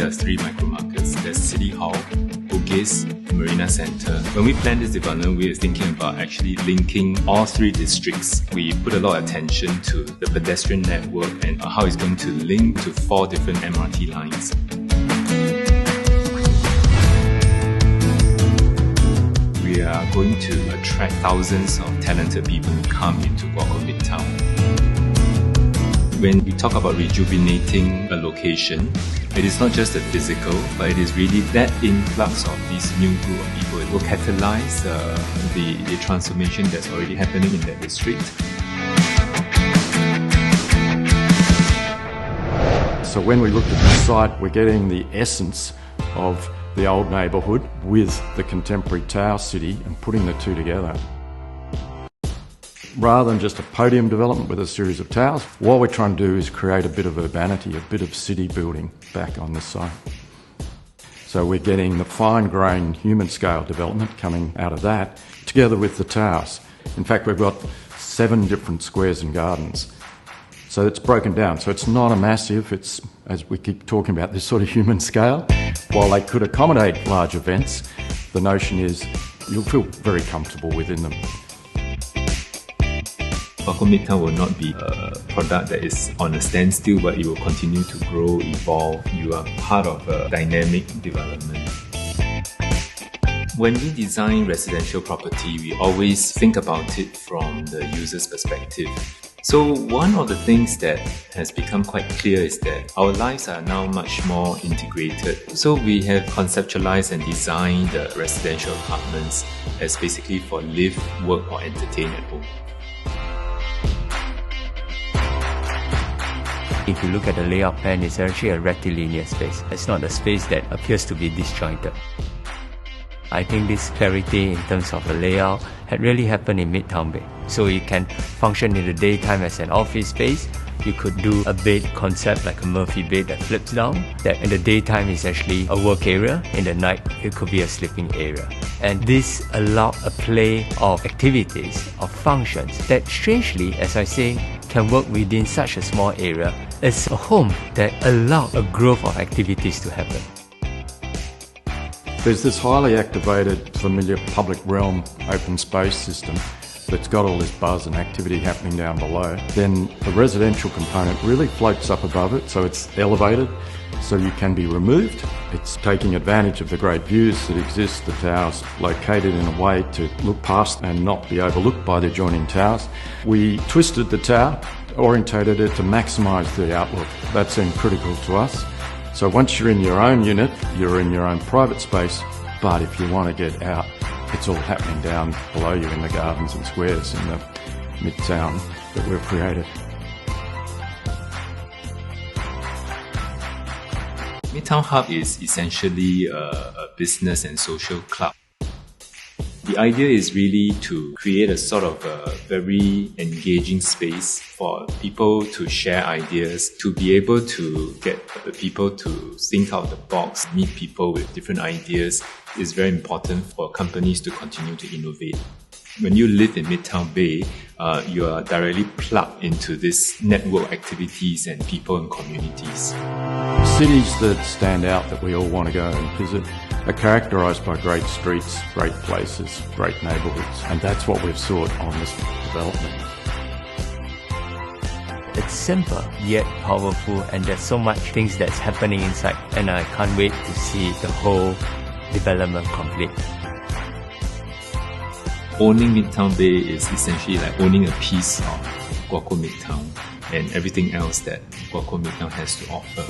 there are 3 micro-markets. There's City Hall, Bugis, Marina Centre. When we planned this development, we were thinking about actually linking all 3 districts. We put a lot of attention to the pedestrian network and how it's going to link to 4 different MRT lines. We are going to attract thousands of talented people who come into Guocoland Midtown. When we talk about rejuvenating a location, it is not just the physical, but it is really that influx of this new group of people. It will catalyze the transformation that's already happening in that district. So when we looked at the site, we're getting the essence of the old neighbourhood with the contemporary tower city and putting the 2 together. Rather than just a podium development with a series of towers, what we're trying to do is create a bit of urbanity, a bit of city building back on this site. So we're getting the fine-grained human-scale development coming out of that, together with the towers. In fact, we've got 7 different squares and gardens. So it's broken down. So it's not a massive, it's, as we keep talking about, this sort of human scale. While they could accommodate large events, the notion is you'll feel very comfortable within them. Guocoland Midtown will not be a product that is on a standstill, but it will continue to grow, evolve. You are part of a dynamic development. When we design residential property, we always think about it from the user's perspective. So one of the things that has become quite clear is that our lives are now much more integrated. So we have conceptualized and designed the residential apartments as basically for live, work or entertain at home. If you look at the layout plan, it's actually a rectilinear space. It's not a space that appears to be disjointed. I think this clarity in terms of the layout had really happened in Midtown Bay. So you can function in the daytime as an office space. You could do a bed concept like a Murphy bed that flips down. That in the daytime is actually a work area. In the night, it could be a sleeping area. And this allowed a play of activities, of functions that strangely, as I say, can work within such a small area as a home that allowed a growth of activities to happen. There's this highly activated, familiar public realm open space system that's got all this buzz and activity happening down below. Then the residential component really floats up above it, so it's elevated, so you can be removed. It's taking advantage of the great views that exist, the towers located in a way to look past and not be overlooked by the adjoining towers. We twisted the tower, orientated it to maximise the outlook. That seemed critical to us. So once you're in your own unit, you're in your own private space, but if you want to get out, it's all happening down below you in the gardens and squares in the Midtown that we've created. Midtown Hub is essentially a business and social club. The idea is really to create a sort of a very engaging space for people to share ideas, to be able to get the people to think out of the box, meet people with different ideas. Is very important for companies to continue to innovate. When you live in Midtown Bay, you are directly plugged into this network activities and people and communities. Cities that stand out that we all want to go and visit are characterised by great streets, great places, great neighbourhoods, and that's what we've sought on this development. It's simple yet powerful, and there's so much things that's happening inside, and I can't wait to see the whole development complete. Owning Midtown Bay is essentially like owning a piece of Guocoland Midtown and everything else that Guocoland Midtown has to offer.